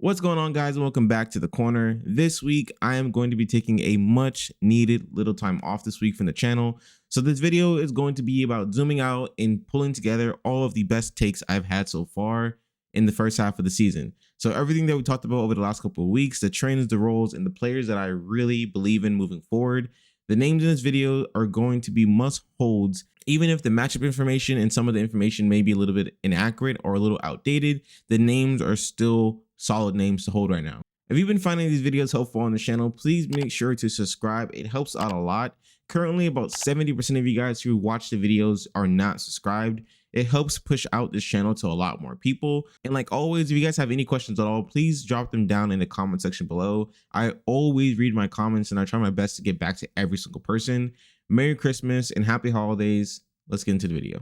What's going on, guys, and welcome back to the corner. This week I am going to be taking a much needed little time off this week from the channel. So this video is going to be about zooming out and pulling together all of the best takes I've had so far in the first half of the season. So everything that we talked about over the last couple of weeks, the trends, the roles, and the players that I really believe in moving forward. The names in this video are going to be must holds. Even if the matchup information and some of the information may be a little bit inaccurate or a little outdated, the names are still solid names to hold right now. If you've been finding these videos helpful on the channel, please make sure to subscribe. It helps out a lot. Currently, about 70% of you guys who watch the videos are not subscribed. It helps push out this channel to a lot more people. And like always, if you guys have any questions at all, please drop them down in the comment section below. I always read my comments and I try my best to get back to every single person. Merry Christmas and happy holidays. Let's get into the video.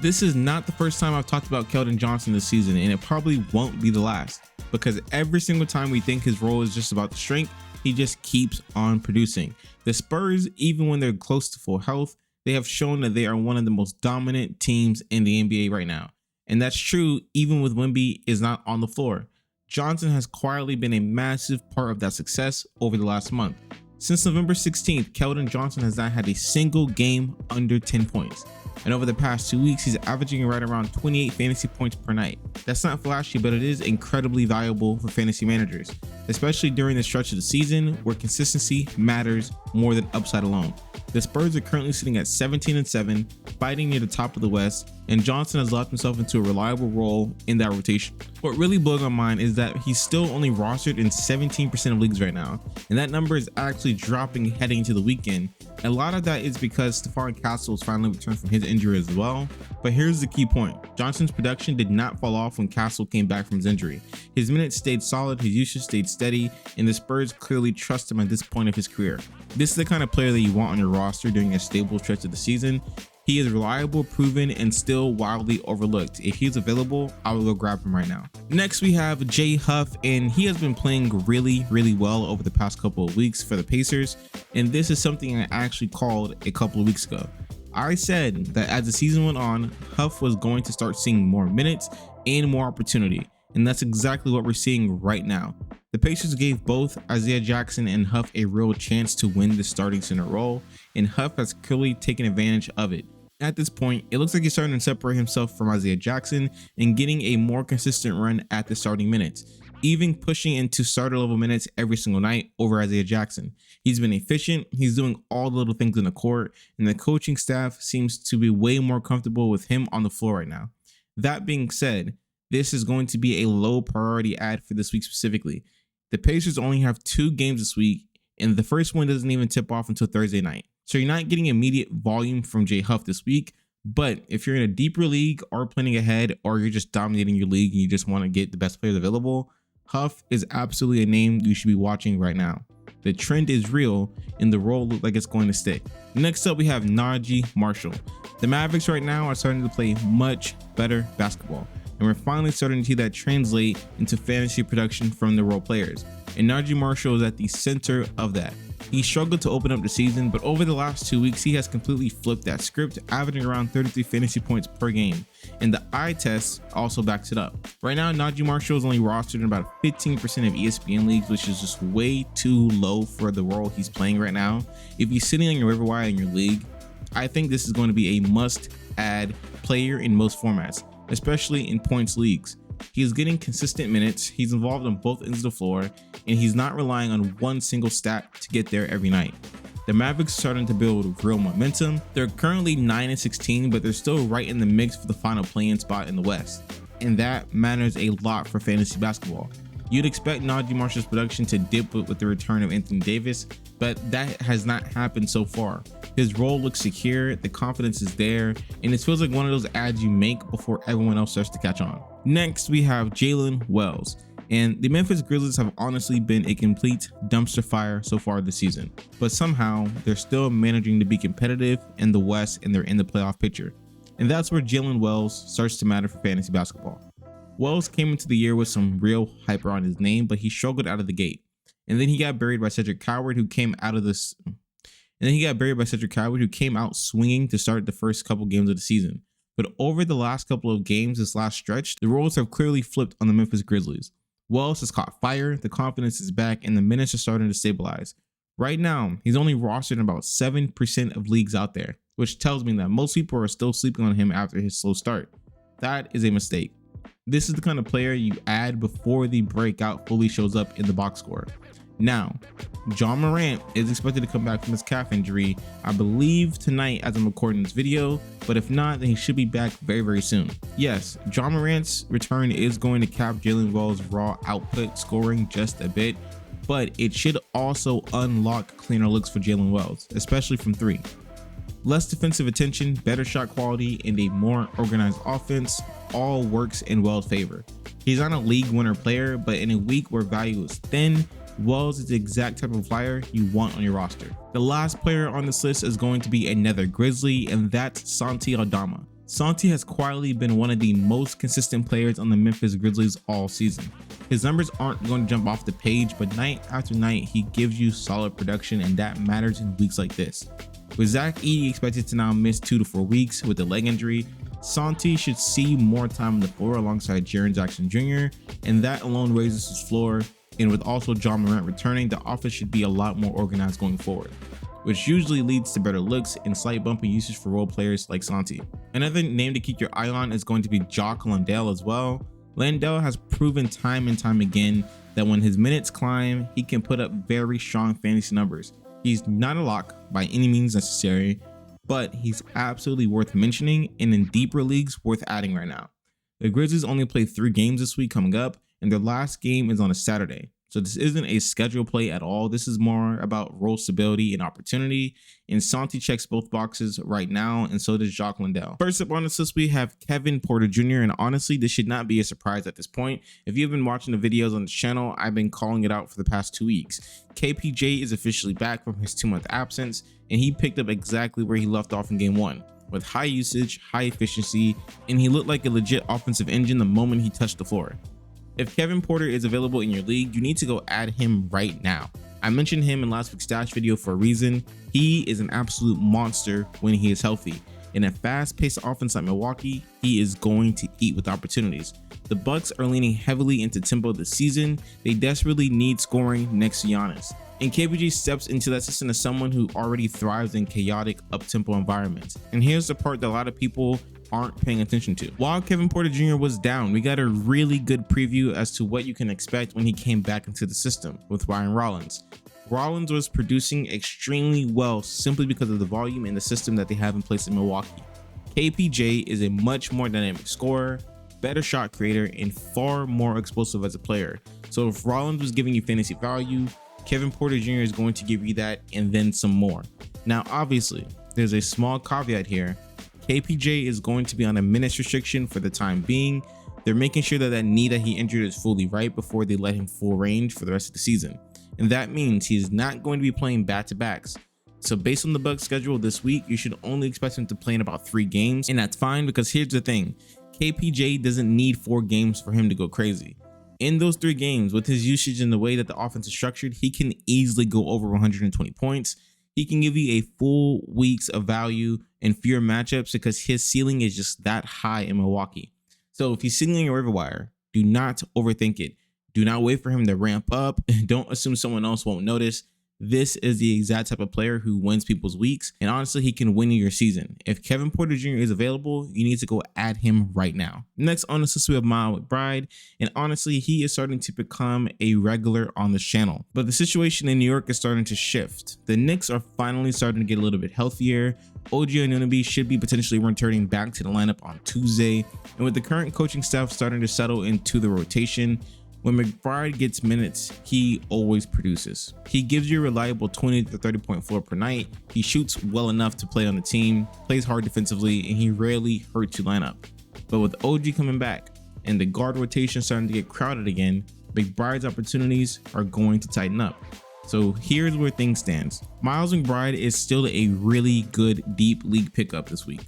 This is not the first time I've talked about Keldon Johnson this season, and it probably won't be the last, because every single time we think his role is just about the strength, he just keeps on producing. The Spurs, even when they're close to full health, they have shown that they are one of the most dominant teams in the NBA right now. And that's true even with Wemby is not on the floor. Johnson has quietly been a massive part of that success over the last month. Since November 16th, Keldon Johnson has not had a single game under 10 points. And over the past 2 weeks, he's averaging right around 28 fantasy points per night. That's not flashy, but it is incredibly valuable for fantasy managers, especially during the stretch of the season where consistency matters more than upside alone. The Spurs are currently sitting at 17-7, fighting near the top of the West, and Johnson has locked himself into a reliable role in that rotation. What really blows my mind is that he's still only rostered in 17% of leagues right now, and that number is actually dropping heading into the weekend. A lot of that is because Stephon Castle has finally returned from his injury as well. But here's the key point. Johnson's production did not fall off when Castle came back from his injury. His minutes stayed solid, his usage stayed steady, and the Spurs clearly trust him at this point of his career. This is the kind of player that you want on your roster during a stable stretch of the season. He is reliable, proven, and still wildly overlooked. If he's available, I will go grab him right now. Next, we have Jay Huff, and he has been playing really well over the past couple of weeks for the Pacers. And this is something I actually called a couple of weeks ago. I said that as the season went on, Huff was going to start seeing more minutes and more opportunity. And that's exactly what we're seeing right now. The Pacers gave both Isaiah Jackson and Huff a real chance to win the starting center role, and Huff has clearly taken advantage of it. At this point, it looks like he's starting to separate himself from Isaiah Jackson and getting a more consistent run at the starting minutes, even pushing into starter level minutes every single night over Isaiah Jackson. He's been efficient, he's doing all the little things in the court, and the coaching staff seems to be way more comfortable with him on the floor right now. That being said, this is going to be a low priority ad for this week specifically. The Pacers only have 2 games this week, and the first one doesn't even tip off until Thursday night. So you're not getting immediate volume from Jay Huff this week, but if you're in a deeper league or planning ahead, or you're just dominating your league and you just want to get the best players available, Huff is absolutely a name you should be watching right now. The trend is real and the role looks like it's going to stick. Next up, we have Najee Marshall. The Mavericks right now are starting to play much better basketball, and we're finally starting to see that translate into fantasy production from the role players. And Najee Marshall is at the center of that. He struggled to open up the season, but over the last 2 weeks, he has completely flipped that script, averaging around 33 fantasy points per game. And the eye test also backs it up. Right now, Najee Marshall is only rostered in about 15% of ESPN leagues, which is just way too low for the role he's playing right now. If he's sitting on your waiver wire in your league, I think this is going to be a must-add player in most formats, especially in points leagues. He is getting consistent minutes, he's involved on both ends of the floor, and he's not relying on one single stat to get there every night. The Mavericks are starting to build real momentum. They're currently 9-16, but they're still right in the mix for the final play-in spot in the West. And that matters a lot for fantasy basketball. You'd expect Najee Marshall's production to dip with the return of Anthony Davis, but that has not happened so far. His role looks secure, the confidence is there, and it feels like one of those ads you make before everyone else starts to catch on. Next, we have Jalen Wells. And the Memphis Grizzlies have honestly been a complete dumpster fire so far this season, but somehow they're still managing to be competitive in the West and they're in the playoff picture. And that's where Jalen Wells starts to matter for fantasy basketball. Wells came into the year with some real hype around his name, but he struggled out of the gate. And then he got buried by Cedric Coward, who came out swinging to start the first couple games of the season. But over the last couple of games, this last stretch, the roles have clearly flipped on the Memphis Grizzlies. Wells has caught fire, the confidence is back, and the minutes are starting to stabilize. Right now, he's only rostered in about 7% of leagues out there, which tells me that most people are still sleeping on him after his slow start. That is a mistake. This is the kind of player you add before the breakout fully shows up in the box score. Now, John Morant is expected to come back from his calf injury, I believe tonight as I'm recording this video, but if not, then he should be back very, very soon. Yes, John Morant's return is going to cap Jalen Wells' raw output scoring just a bit, but it should also unlock cleaner looks for Jalen Wells, especially from three. Less defensive attention, better shot quality, and a more organized offense all works in Wells' favor. He's not a league winner player, but in a week where value is thin, Wells is the exact type of flyer you want on your roster. The last player on this list is going to be another Grizzly, and that's Santi Aldama. Santi has quietly been one of the most consistent players on the Memphis Grizzlies all season. His numbers aren't going to jump off the page, but night after night, he gives you solid production, and that matters in weeks like this. With Zach Edey expected to now miss 2 to 4 weeks with a leg injury, Santi should see more time on the floor alongside Jaren Jackson Jr., and that alone raises his floor. And with also John Morant returning, the offense should be a lot more organized going forward, which usually leads to better looks and slight bump in usage for role players like Santi. Another name to keep your eye on is going to be Jock Landale as well. Landale has proven time and time again that when his minutes climb, he can put up very strong fantasy numbers. He's not a lock by any means necessary, but he's absolutely worth mentioning and in deeper leagues worth adding right now. The Grizzlies only play 3 games this week coming up, and their last game is on a Saturday. So this isn't a schedule play at all. This is more about role stability and opportunity. And Santi checks both boxes right now, and so does Jock Landale. First up on this list, we have Kevin Porter Jr. And honestly, this should not be a surprise at this point. If you've been watching the videos on this channel, I've been calling it out for the past 2 weeks. KPJ is officially back from his 2-month absence, and he picked up exactly where he left off in game 1. With high usage, high efficiency, and he looked like a legit offensive engine the moment he touched the floor. If Kevin Porter is available in your league, you need to go add him right now. I mentioned him in last week's stash video for a reason. He is an absolute monster when he is healthy. In a fast-paced offense like Milwaukee, he is going to eat with opportunities. The Bucks are leaning heavily into tempo this season. They desperately need scoring next to Giannis. And KPG steps into that system as someone who already thrives in chaotic, up-tempo environments. And here's the part that a lot of people aren't paying attention to. While Kevin Porter Jr. was down, we got a really good preview as to what you can expect when he came back into the system with Ryan Rollins. Rollins was producing extremely well simply because of the volume and the system that they have in place in Milwaukee. KPJ is a much more dynamic scorer, better shot creator, and far more explosive as a player. So if Rollins was giving you fantasy value, Kevin Porter Jr. is going to give you that and then some more. Now, obviously, there's a small caveat here. KPJ is going to be on a minutes restriction for the time being. They're making sure that that knee that he injured is fully right before they let him full range for the rest of the season. And that means he's not going to be playing back-to-backs. So based on the Bucks schedule this week, you should only expect him to play in about 3 games. And that's fine, because here's the thing. KPJ doesn't need 4 games for him to go crazy. In those 3 games, with his usage and the way that the offense is structured, he can easily go over 120 points. He can give you a full weeks of value in fewer matchups because his ceiling is just that high in Milwaukee. So if he's sitting in your waiver wire, do not overthink it. Do not wait for him to ramp up. Don't assume someone else won't notice. This is the exact type of player who wins people's weeks, and honestly, he can win your season. If Kevin Porter Jr. is available, you need to go add him right now. Next on this list, we have Miles McBride, and honestly, he is starting to become a regular on this channel. But the situation in New York is starting to shift. The Knicks are finally starting to get a little bit healthier. OG Anunoby should be potentially returning back to the lineup on Tuesday, and with the current coaching staff starting to settle into the rotation, when McBride gets minutes, he always produces. He gives you a reliable 20 to 30 point floor per night. He shoots well enough to play on the team, plays hard defensively, and he rarely hurts your lineup. But with OG coming back and the guard rotation starting to get crowded again, McBride's opportunities are going to tighten up. So here's where things stand. Miles McBride is still a really good deep league pickup this week.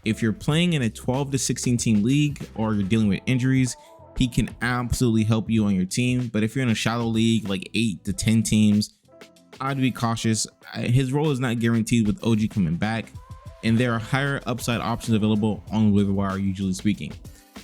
If you're playing in a 12 to 16 team league or you're dealing with injuries, he can absolutely help you on your team. But if you're in a shallow league, like 8 to 10 teams, I'd be cautious. His role is not guaranteed with OG coming back, and there are higher upside options available on the waiver wire, usually speaking.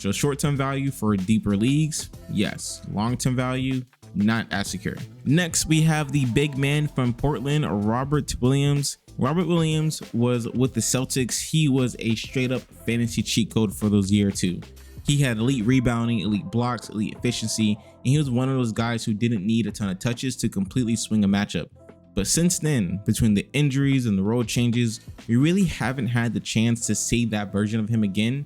So short-term value for deeper leagues, yes. Long-term value, not as secure. Next, we have the big man from Portland, Robert Williams. Robert Williams was with the Celtics. He was a straight up fantasy cheat code for those year two. He had elite rebounding, elite blocks, elite efficiency, and he was one of those guys who didn't need a ton of touches to completely swing a matchup. But since then, between the injuries and the role changes, we really haven't had the chance to see that version of him again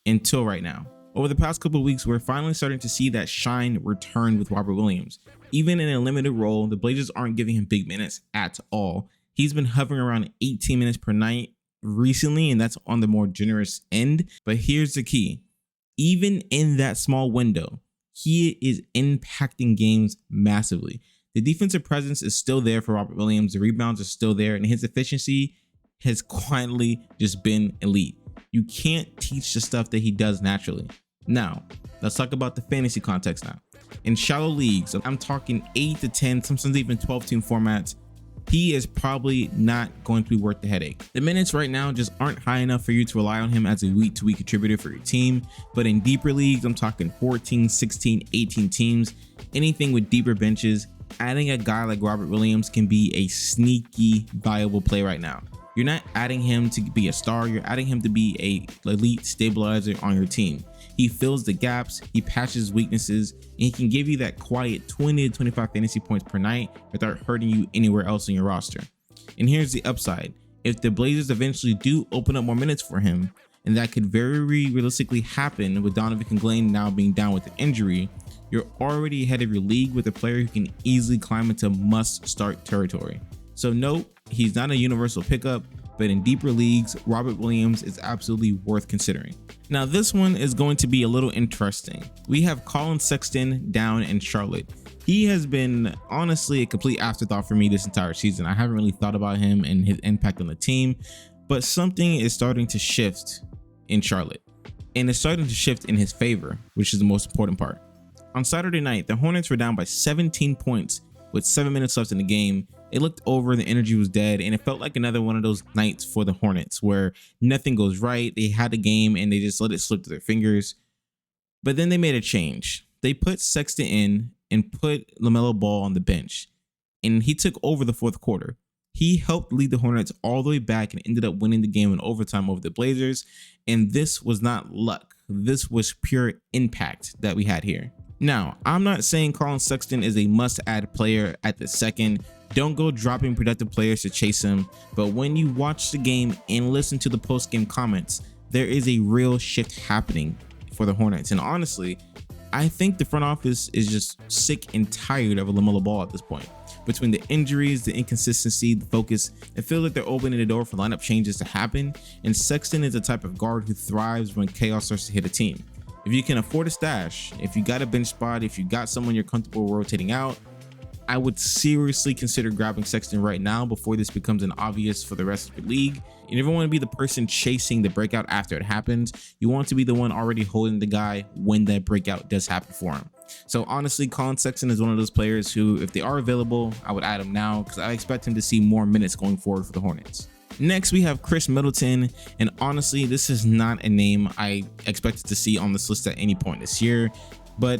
until right now. Over the past couple of weeks, we're finally starting to see that shine return with Robert Williams. Even in a limited role, the Blazers aren't giving him big minutes at all. He's been hovering around 18 minutes per night recently, and that's on the more generous end. But here's the key. Even in that small window, he is impacting games massively. The defensive presence is still there for Robert Williams. The rebounds are still there, and his efficiency has quietly just been elite. You can't teach the stuff that he does naturally. Now, let's talk about the fantasy context now. In shallow leagues, I'm talking 8 to 10, sometimes even 12-team formats, he is probably not going to be worth the headache. The minutes right now just aren't high enough for you to rely on him as a week-to-week contributor for your team. But in deeper leagues, I'm talking 14, 16, 18 teams, anything with deeper benches, adding a guy like Robert Williams can be a sneaky, viable play right now. You're not adding him to be a star, you're adding him to be a elite stabilizer on your team. He fills the gaps, he patches weaknesses, and he can give you that quiet 20 to 25 fantasy points per night without hurting you anywhere else in your roster. And here's the upside. If the Blazers eventually do open up more minutes for him, and that could very realistically happen with Donovan Conglane now being down with an injury, you're already ahead of your league with a player who can easily climb into must-start territory. So note, he's not a universal pickup, but in deeper leagues, Robert Williams is absolutely worth considering. Now this one is going to be a little interesting. We have Collin Sexton down in Charlotte. He has been honestly a complete afterthought for me this entire season. I haven't really thought about him and his impact on the team, but something is starting to shift in Charlotte, and it's starting to shift in his favor, which is the most important part. On Saturday night, the Hornets were down by 17 points with 7 minutes left in the game. It looked over, the energy was dead, and it felt like another one of those nights for the Hornets where nothing goes right. They had a game and they just let it slip through their fingers. But then they made a change. They put Sexton in and put LaMelo Ball on the bench, and he took over the fourth quarter. He helped lead the Hornets all the way back and ended up winning the game in overtime over the Blazers. And this was not luck. This was pure impact that we had here. Now, I'm not saying Collin Sexton is a must-add player at the second. Don't go dropping productive players to chase him. But when you watch the game and listen to the post-game comments, there is a real shift happening for the Hornets. And honestly, I think the front office is just sick and tired of a LaMelo Ball at this point. Between the injuries, the inconsistency, the focus, it feels like they're opening the door for lineup changes to happen. And Sexton is the type of guard who thrives when chaos starts to hit a team. If you can afford a stash, if you got a bench spot, if you got someone you're comfortable rotating out, I would seriously consider grabbing Sexton right now before this becomes an obvious for the rest of the league. You never want to be the person chasing the breakout after it happens. You want to be the one already holding the guy when that breakout does happen for him. So honestly, Collin Sexton is one of those players who, if they are available, I would add him now because I expect him to see more minutes going forward for the Hornets. Next, we have Chris Middleton, and honestly, this is not a name I expected to see on this list at any point this year, but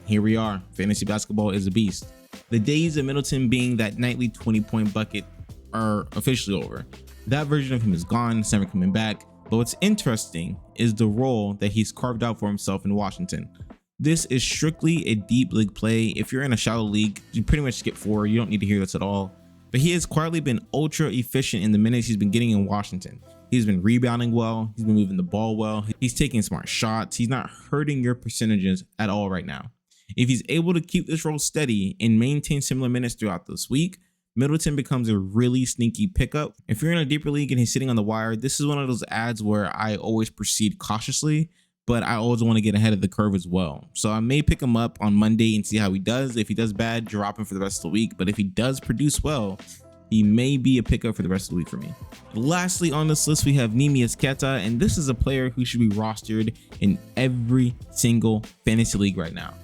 here we are. Fantasy basketball is a beast. The days of Middleton being that nightly 20-point bucket are officially over. That version of him is gone, it's never coming back, but what's interesting is the role that he's carved out for himself in Washington. This is strictly a deep league play. If you're in a shallow league, you pretty much skip forward. You don't need to hear this at all. But he has quietly been ultra efficient in the minutes he's been getting in Washington. He's been rebounding well. He's been moving the ball well. He's taking smart shots. He's not hurting your percentages at all right now. If he's able to keep this role steady and maintain similar minutes throughout this week, Middleton becomes a really sneaky pickup. If you're in a deeper league and he's sitting on the wire, this is one of those ads where I always proceed cautiously, but I always want to get ahead of the curve as well. So I may pick him up on Monday and see how he does. If he does bad, drop him for the rest of the week. But if he does produce well, he may be a pickup for the rest of the week for me. Lastly on this list, we have Neemias Queta, and this is a player who should be rostered in every single fantasy league right now.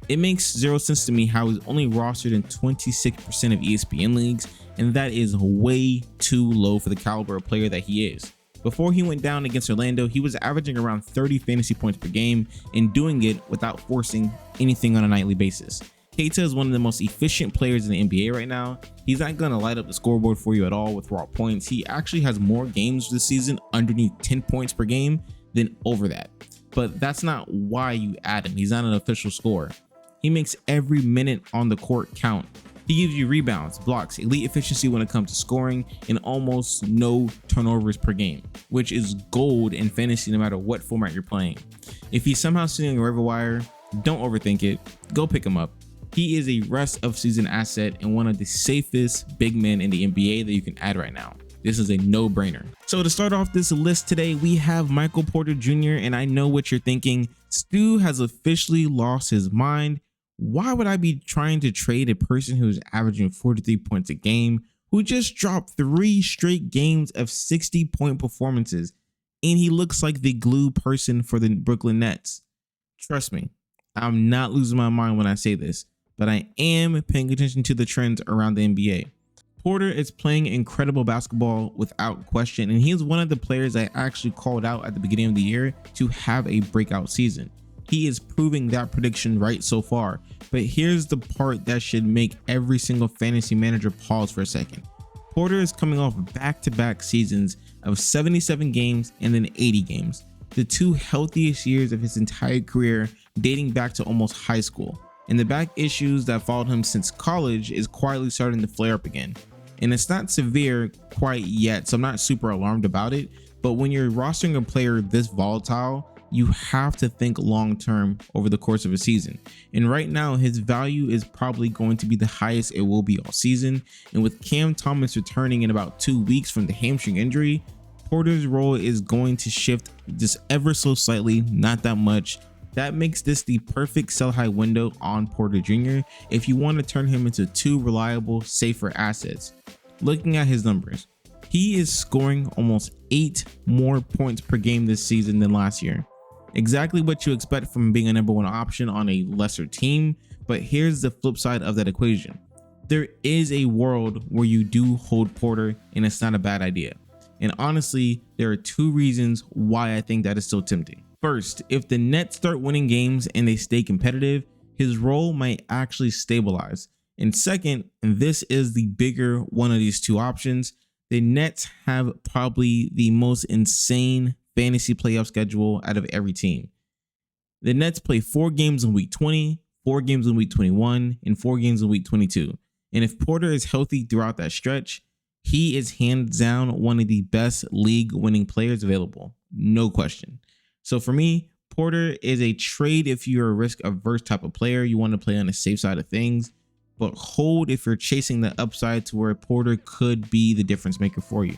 It makes zero sense to me how he's only rostered in 26% of ESPN leagues, and that is way too low for the caliber of player that he is. Before he went down against Orlando, he was averaging around 30 fantasy points per game and doing it without forcing anything on a nightly basis. Keita is one of the most efficient players in the NBA right now. He's not going to light up the scoreboard for you at all with raw points. He actually has more games this season underneath 10 points per game than over that. But that's not why you add him. He's not an official scorer. He makes every minute on the court count. He gives you rebounds, blocks, elite efficiency when it comes to scoring, and almost no turnovers per game, which is gold in fantasy no matter what format you're playing. If he's somehow sitting on a waiver wire, don't overthink it. Go pick him up. He is a rest of season asset and one of the safest big men in the NBA that you can add right now. This is a no-brainer. So to start off this list today, we have Michael Porter Jr. And I know what you're thinking. Stu has officially lost his mind. Why would I be trying to trade a person who's averaging 43 points a game, who just dropped 3 straight games of 60-point performances, and he looks like the glue person for the Brooklyn Nets? Trust me, I'm not losing my mind when I say this, but I am paying attention to the trends around the NBA. Porter is playing incredible basketball without question, and he is one of the players I actually called out at the beginning of the year to have a breakout season. He is proving that prediction right so far, but here's the part that should make every single fantasy manager pause for a second. Porter is coming off back-to-back seasons of 77 games and then 80 games, the 2 healthiest years of his entire career dating back to almost high school. And the back issues that followed him since college is quietly starting to flare up again. And it's not severe quite yet, so I'm not super alarmed about it, but when you're rostering a player this volatile, you have to think long-term over the course of a season. And right now, his value is probably going to be the highest it will be all season. And with Cam Thomas returning in about 2 weeks from the hamstring injury, Porter's role is going to shift just ever so slightly, not that much. That makes this the perfect sell high window on Porter Jr. if you want to turn him into 2 reliable, safer assets. Looking at his numbers, he is scoring almost 8 more points per game this season than last year. Exactly what you expect from being a number 1 option on a lesser team, but here's the flip side of that equation. There is a world where you do hold Porter, and it's not a bad idea. And honestly, there are 2 reasons why I think that is so tempting. First, if the Nets start winning games and they stay competitive, his role might actually stabilize. And second, and this is the bigger one of these 2 options, the Nets have probably the most insane fantasy playoff schedule out of every team. The Nets play 4 games in week 20, 4 games in week 21, and 4 games in week 22. And if Porter is healthy throughout that stretch, he is hands down one of the best league winning players available. No question. So for me, Porter is a trade if you're a risk averse type of player. You want to play on the safe side of things, but hold if you're chasing the upside to where Porter could be the difference maker for you.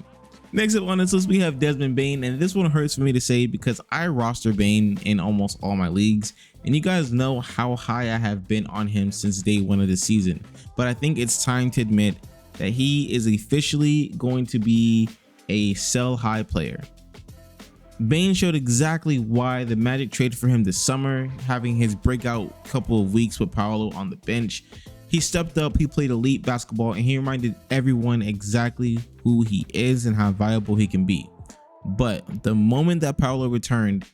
Next up on this list, we have Desmond Bane, and this one hurts for me to say because I roster Bane in almost all my leagues, and you guys know how high I have been on him since day 1 of the season. But I think it's time to admit that he is officially going to be a sell high player. Bane showed exactly why the Magic traded for him this summer, having his breakout couple of weeks with Paolo on the bench. He stepped up, he played elite basketball, and he reminded everyone exactly who he is and how valuable he can be. But the moment that Paolo returned,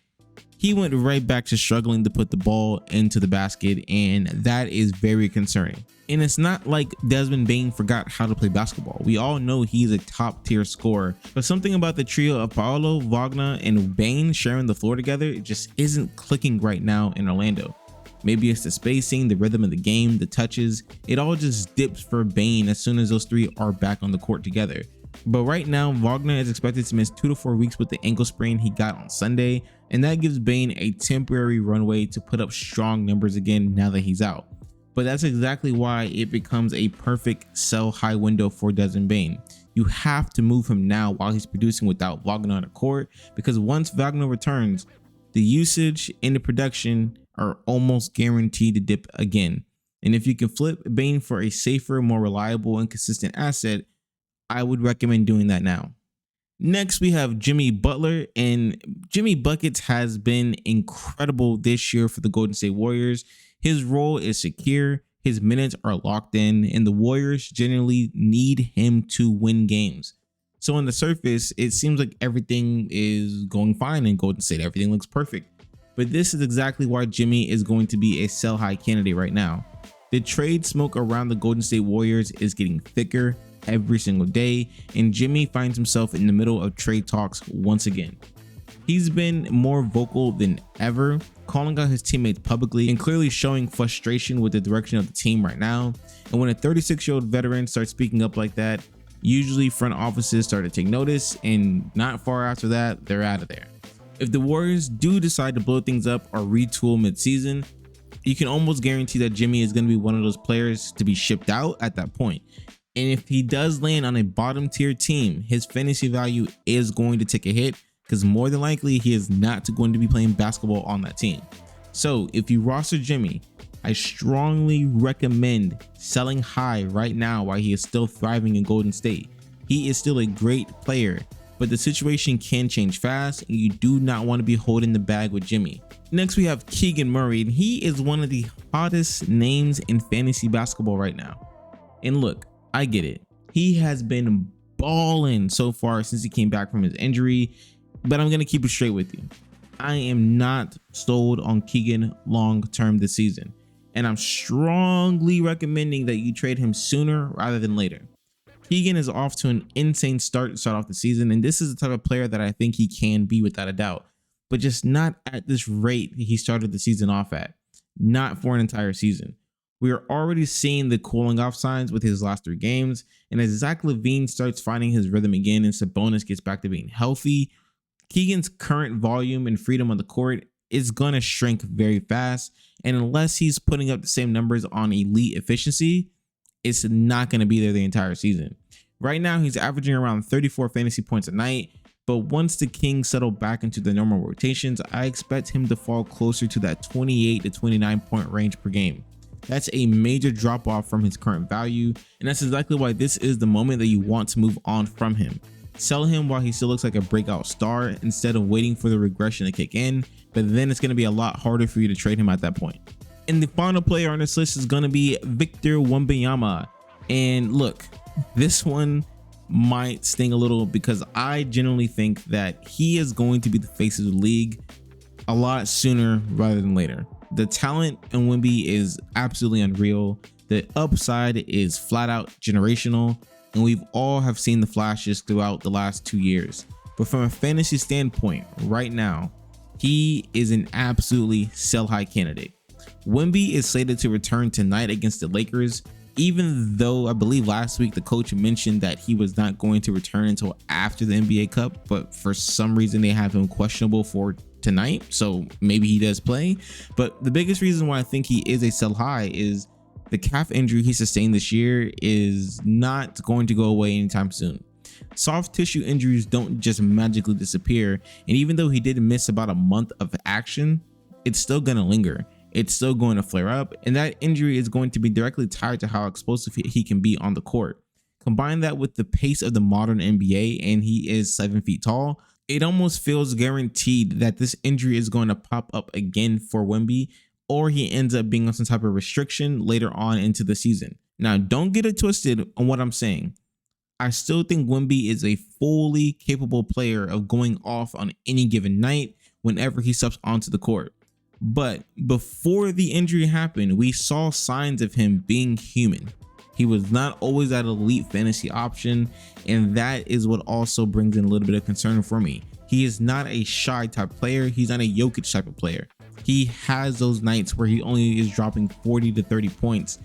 he went right back to struggling to put the ball into the basket, and that is very concerning. And it's not like Desmond Bane forgot how to play basketball. We all know he's a top tier scorer, but something about the trio of Paolo, Wagner, and Bane sharing the floor together, it just isn't clicking right now in Orlando. Maybe it's the spacing, the rhythm of the game, the touches. It all just dips for Bane as soon as those 3 are back on the court together. But right now, Wagner is expected to miss 2 to 4 weeks with the ankle sprain he got on Sunday, and that gives Bane a temporary runway to put up strong numbers again now that he's out. But that's exactly why it becomes a perfect sell high window for Desmond Bane. You have to move him now while he's producing without Wagner on the court, because once Wagner returns, the usage and the production are almost guaranteed to dip again. And if you can flip Bane for a safer, more reliable, and consistent asset, I would recommend doing that now. Next, we have Jimmy Butler, and Jimmy Buckets has been incredible this year for the Golden State Warriors. His role is secure, his minutes are locked in, and the Warriors generally need him to win games. So on the surface, it seems like everything is going fine in Golden State. Everything looks perfect. But this is exactly why Jimmy is going to be a sell high candidate right now. The trade smoke around the Golden State Warriors is getting thicker every single day, and Jimmy finds himself in the middle of trade talks once again. He's been more vocal than ever, calling out his teammates publicly and clearly showing frustration with the direction of the team right now. And when a 36-year-old veteran starts speaking up like that, usually front offices start to take notice, and not far after that, they're out of there. If the Warriors do decide to blow things up or retool mid-season, you can almost guarantee that Jimmy is going to be one of those players to be shipped out at that point. And if he does land on a bottom tier team, his fantasy value is going to take a hit, because more than likely he is not going to be playing basketball on that team. So if you roster Jimmy, I strongly recommend selling high right now while he is still thriving in Golden State. He is still a great player, but the situation can change fast, and you do not want to be holding the bag with Jimmy. Next, we have Keegan Murray, and he is one of the hottest names in fantasy basketball right now. And look, I get it. He has been balling so far since he came back from his injury, but I'm going to keep it straight with you. I am not sold on Keegan long term this season, and I'm strongly recommending that you trade him sooner rather than later. Keegan is off to an insane start to start off the season, and this is the type of player that I think he can be without a doubt, but just not at this rate he started the season off at, not for an entire season. We are already seeing the cooling off signs with his last 3 games, and as Zach LaVine starts finding his rhythm again and Sabonis gets back to being healthy, Keegan's current volume and freedom on the court is going to shrink very fast, and unless he's putting up the same numbers on elite efficiency, it's not going to be there the entire season. Right now, he's averaging around 34 fantasy points a night, but once the Kings settle back into the normal rotations, I expect him to fall closer to that 28 to 29 point range per game. That's a major drop off from his current value, and that's exactly why this is the moment that you want to move on from him. Sell him while he still looks like a breakout star instead of waiting for the regression to kick in, but then it's going to be a lot harder for you to trade him at that point. And the final player on this list is going to be Victor Wembanyama. And look, this one might sting a little because I genuinely think that he is going to be the face of the league a lot sooner rather than later. The talent in Wemby is absolutely unreal. The upside is flat out generational, and we've all have seen the flashes throughout the last 2 years. But from a fantasy standpoint, right now, he is an absolutely sell high candidate. Wemby is slated to return tonight against the Lakers, even though I believe last week the coach mentioned that he was not going to return until after the NBA Cup, but for some reason they have him questionable for tonight, so maybe he does play. But the biggest reason why I think he is a sell high is the calf injury he sustained this year is not going to go away anytime soon. Soft tissue injuries don't just magically disappear, and even though he did miss about a month of action, it's still going to linger. It's still going to flare up, and that injury is going to be directly tied to how explosive he can be on the court. Combine that with the pace of the modern NBA, and he is 7 feet tall, it almost feels guaranteed that this injury is going to pop up again for Wemby, or he ends up being on some type of restriction later on into the season. Now, don't get it twisted on what I'm saying. I still think Wemby is a fully capable player of going off on any given night whenever he steps onto the court. But before the injury happened, we saw signs of him being human. He was not always that elite fantasy option, and that is what also brings in a little bit of concern for me. He is not a shy type player. He's not a Jokic type of player. He has those nights where he only is dropping 40 to 30 points,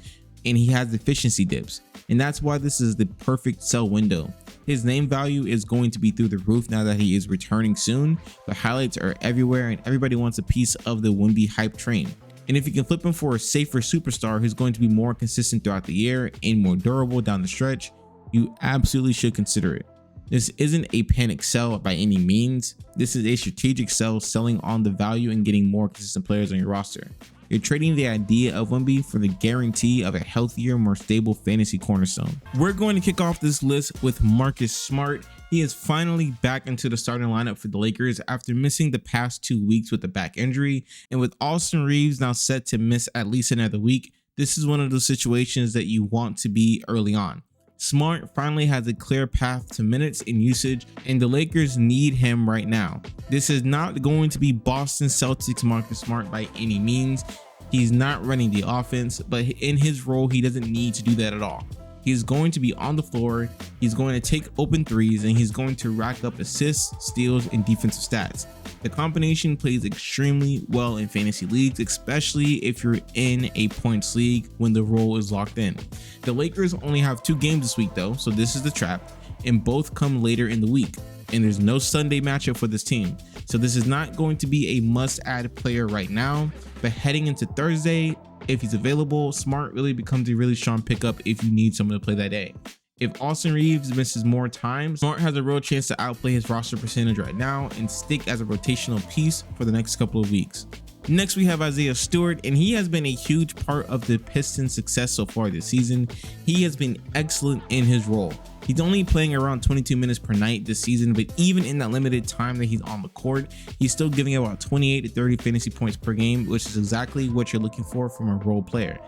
and he has efficiency dips. And that's why this is the perfect sell window. His name value is going to be through the roof now that he is returning soon. The highlights are everywhere, and everybody wants a piece of the Wemby hype train. And if you can flip him for a safer superstar who's going to be more consistent throughout the year and more durable down the stretch, you absolutely should consider it. This isn't a panic sell by any means. This is a strategic sell, selling on the value and getting more consistent players on your roster. You're trading the idea of Wemby for the guarantee of a healthier, more stable fantasy cornerstone. We're going to kick off this list with Marcus Smart. He is finally back into the starting lineup for the Lakers after missing the past 2 weeks with a back injury. And with Austin Reeves now set to miss at least another week, this is one of those situations that you want to be early on. Smart finally has a clear path to minutes and usage, and the Lakers need him right now. This is not going to be Boston Celtics Marcus Smart by any means. He's not running the offense, but in his role, he doesn't need to do that at all. He's going to be on the floor, he's going to take open threes, and he's going to rack up assists, steals, and defensive stats. The combination plays extremely well in fantasy leagues, especially if you're in a points league when the role is locked in. The Lakers only have 2 games this week though, so this is the trap, and both come later in the week. And there's no Sunday matchup for this team. So this is not going to be a must-add player right now, but heading into Thursday, if he's available, Smart really becomes a really strong pickup if you need someone to play that day. If Austin Reeves misses more time, Smart has a real chance to outplay his roster percentage right now and stick as a rotational piece for the next couple of weeks. Next, we have Isaiah Stewart, and he has been a huge part of the Pistons' success so far this season. He has been excellent in his role. He's only playing around 22 minutes per night this season, but even in that limited time that he's on the court, he's still giving about 28 to 30 fantasy points per game, which is exactly what you're looking for from a role player.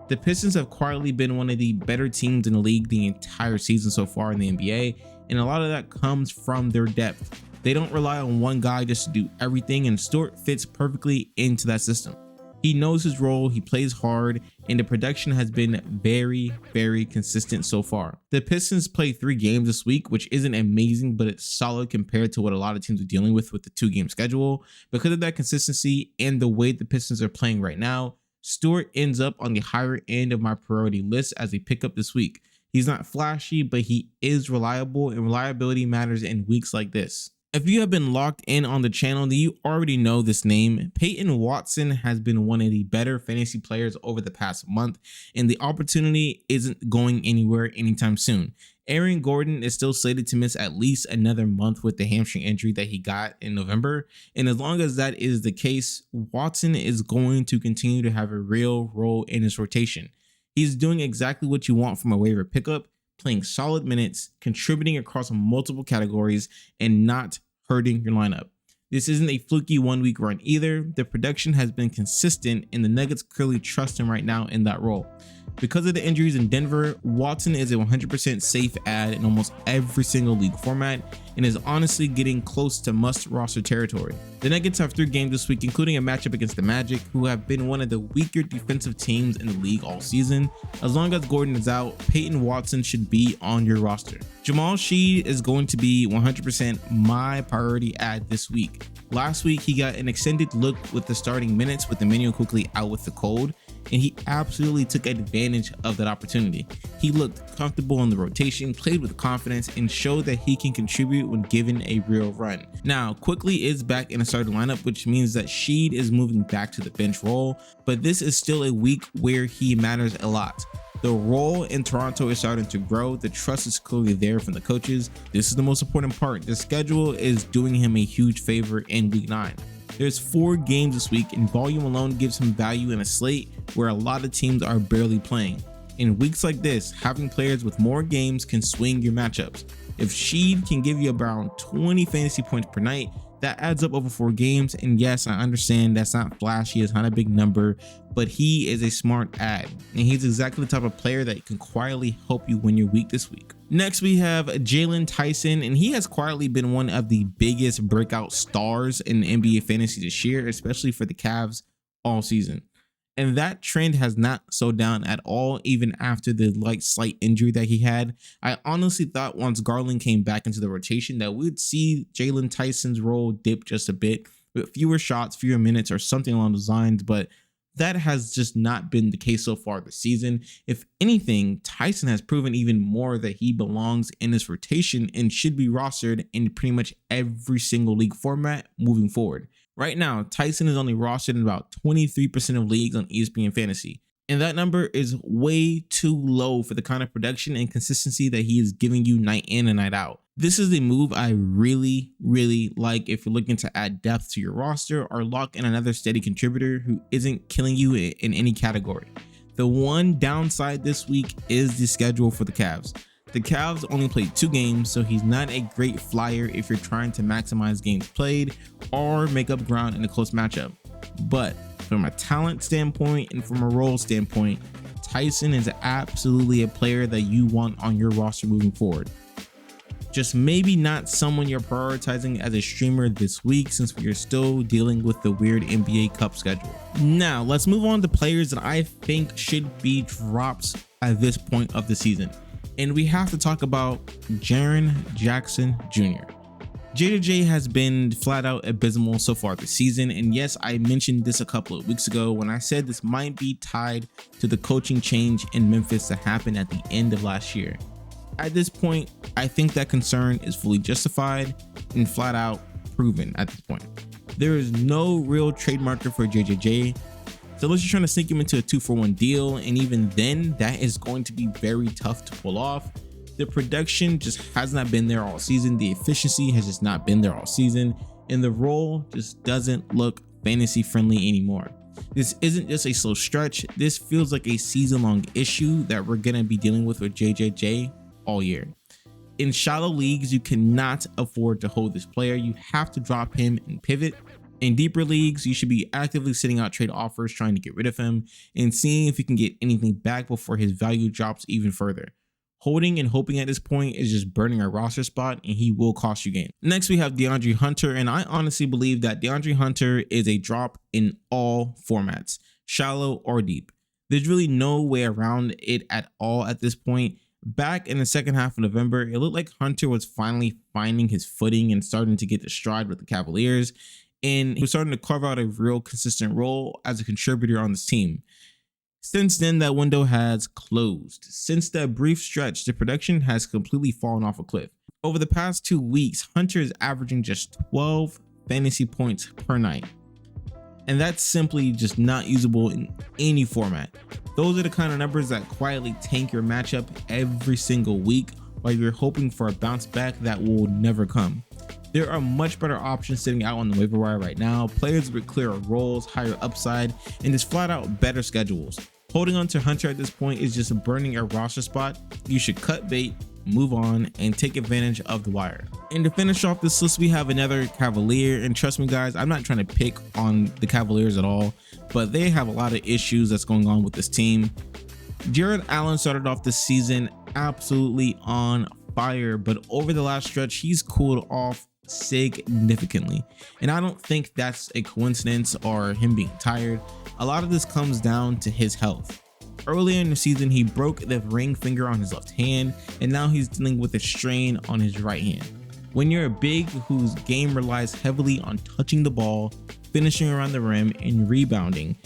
The Pistons have quietly been one of the better teams in the league the entire season so far in the NBA, and a lot of that comes from their depth. They don't rely on one guy just to do everything, and Stewart fits perfectly into that system. He knows his role, he plays hard, and the production has been very, very consistent so far. The Pistons play 3 games this week, which isn't amazing, but it's solid compared to what a lot of teams are dealing with the 2-game schedule. Because of that consistency and the way the Pistons are playing right now, Stewart ends up on the higher end of my priority list as a pickup this week. He's not flashy, but he is reliable, and reliability matters in weeks like this. If you have been locked in on the channel, then you already know this name. Peyton Watson has been one of the better fantasy players over the past month, and the opportunity isn't going anywhere anytime soon. Aaron Gordon is still slated to miss at least another month with the hamstring injury that he got in November, and as long as that is the case, Watson is going to continue to have a real role in his rotation. He's doing exactly what you want from a waiver pickup, playing solid minutes, contributing across multiple categories, and not hurting your lineup. This isn't a fluky 1-week run either. The production has been consistent, and the Nuggets clearly trust him right now in that role. Because of the injuries in Denver, Watson is a 100% safe add in almost every single league format and is honestly getting close to must-roster territory. The Nuggets have 3 games this week, including a matchup against the Magic, who have been one of the weaker defensive teams in the league all season. As long as Gordon is out, Peyton Watson should be on your roster. Jamal Sheed is going to be 100% my priority add this week. Last week, he got an extended look with the starting minutes with Emmanuel quickly out with the cold, and he absolutely took advantage of that opportunity. He looked comfortable in the rotation, played with confidence, and showed that he can contribute when given a real run. Now, Quickly is back in a starting lineup, which means that Sheed is moving back to the bench role, but this is still a week where he matters a lot. The role in Toronto is starting to grow. The trust is clearly there from the coaches. This is the most important part. The schedule is doing him a huge favor in week 9. There's 4 games this week, and volume alone gives him value in a slate where a lot of teams are barely playing. In weeks like this, having players with more games can swing your matchups. If Sheed can give you around 20 fantasy points per night, that adds up over 4 games, and yes, I understand that's not flashy, it's not a big number, but he is a smart add, and he's exactly the type of player that can quietly help you win your week this week. Next, we have Jalen Tyson, and he has quietly been one of the biggest breakout stars in NBA fantasy this year, especially for the Cavs all season. And that trend has not slowed down at all, even after the slight injury that he had. I honestly thought once Garland came back into the rotation that we'd see Jalen Tyson's role dip just a bit, with fewer shots, fewer minutes, or something along those lines, but that has just not been the case so far this season. If anything, Tyson has proven even more that he belongs in this rotation and should be rostered in pretty much every single league format moving forward. Right now, Tyson is only rostered in about 23% of leagues on ESPN Fantasy, and that number is way too low for the kind of production and consistency that he is giving you night in and night out. This is a move I really like if you're looking to add depth to your roster or lock in another steady contributor who isn't killing you in any category. The one downside this week is the schedule for the Cavs. The Cavs only played 2 games, so he's not a great flyer if you're trying to maximize games played or make up ground in a close matchup. But from a talent standpoint and from a role standpoint, Tyson is absolutely a player that you want on your roster moving forward. Just maybe not someone you're prioritizing as a streamer this week, since we are still dealing with the weird NBA Cup schedule. Now, let's move on to players that I think should be drops at this point of the season. And we have to talk about Jaren Jackson Jr. JJJ has been flat out abysmal so far this season, and yes, I mentioned this a couple of weeks ago when I said this might be tied to the coaching change in Memphis that happened at the end of last year. At this point, I think that concern is fully justified and flat out proven at this point. There is no real trade market for JJJ, so unless you're trying to sneak him into a 2-for-1 deal, and even then, that is going to be very tough to pull off. The production just has not been there all season, the efficiency has just not been there all season, and the role just doesn't look fantasy friendly anymore. This isn't just a slow stretch, this feels like a season-long issue that we're gonna be dealing with JJJ all year. In shallow leagues, you cannot afford to hold this player. You have to drop him and pivot. In deeper leagues, you should be actively sending out trade offers trying to get rid of him and seeing if you can get anything back before his value drops even further. Holding and hoping at this point is just burning a roster spot, and he will cost you games. Next, we have DeAndre Hunter, and I honestly believe that DeAndre Hunter is a drop in all formats, shallow or deep. There's really no way around it at all at this point. Back in the second half of November, it looked like Hunter was finally finding his footing and starting to get the stride with the Cavaliers, and he was starting to carve out a real consistent role as a contributor on this team. Since then, that window has closed. Since that brief stretch, the production has completely fallen off a cliff. Over the past 2 weeks, Hunter is averaging just 12 fantasy points per night. And that's simply just not usable in any format. Those are the kind of numbers that quietly tank your matchup every single week while you're hoping for a bounce back that will never come. There are much better options sitting out on the waiver wire right now, players with clearer roles, higher upside, and just flat out better schedules. Holding on to Hunter at this point is just burning a roster spot. You should cut bait, move on, and take advantage of the wire. And to finish off this list, we have another Cavalier, and trust me guys, I'm not trying to pick on the Cavaliers at all, but they have a lot of issues that's going on with this team. Jared Allen started off this season absolutely on fire, but over the last stretch, he's cooled off significantly, and I don't think that's a coincidence or him being tired. A lot of this comes down to his health. Earlier in the season, he broke the ring finger on his left hand, and now he's dealing with a strain on his right hand. When you're a big whose game relies heavily on touching the ball, finishing around the rim, and rebounding,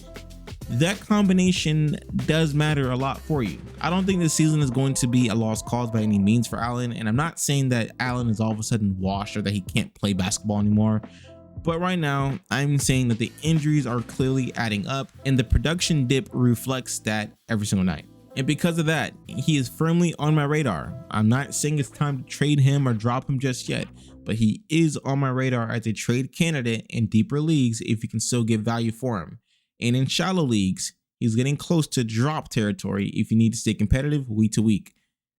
that combination does matter a lot for you. I don't think this season is going to be a lost cause by any means for Allen, and I'm not saying that Allen is all of a sudden washed or that he can't play basketball anymore. But right now, I'm saying that the injuries are clearly adding up, and the production dip reflects that every single night. And because of that, he is firmly on my radar. I'm not saying it's time to trade him or drop him just yet, but he is on my radar as a trade candidate in deeper leagues if you can still get value for him. And in shallow leagues, he's getting close to drop territory if you need to stay competitive week to week.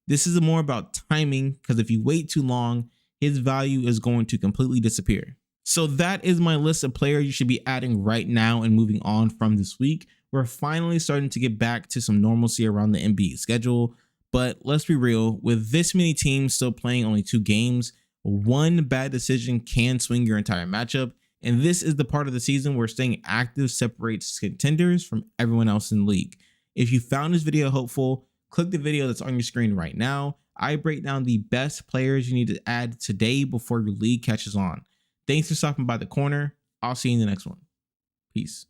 This is more about timing, because if you wait too long, his value is going to completely disappear. So that is my list of players you should be adding right now and moving on from this week. We're finally starting to get back to some normalcy around the NBA schedule, but let's be real, with this many teams still playing only 2 games, one bad decision can swing your entire matchup, and this is the part of the season where staying active separates contenders from everyone else in the league. If you found this video helpful, click the video that's on your screen right now. I break down the best players you need to add today before your league catches on. Thanks for stopping by the corner. I'll see you in the next one. Peace.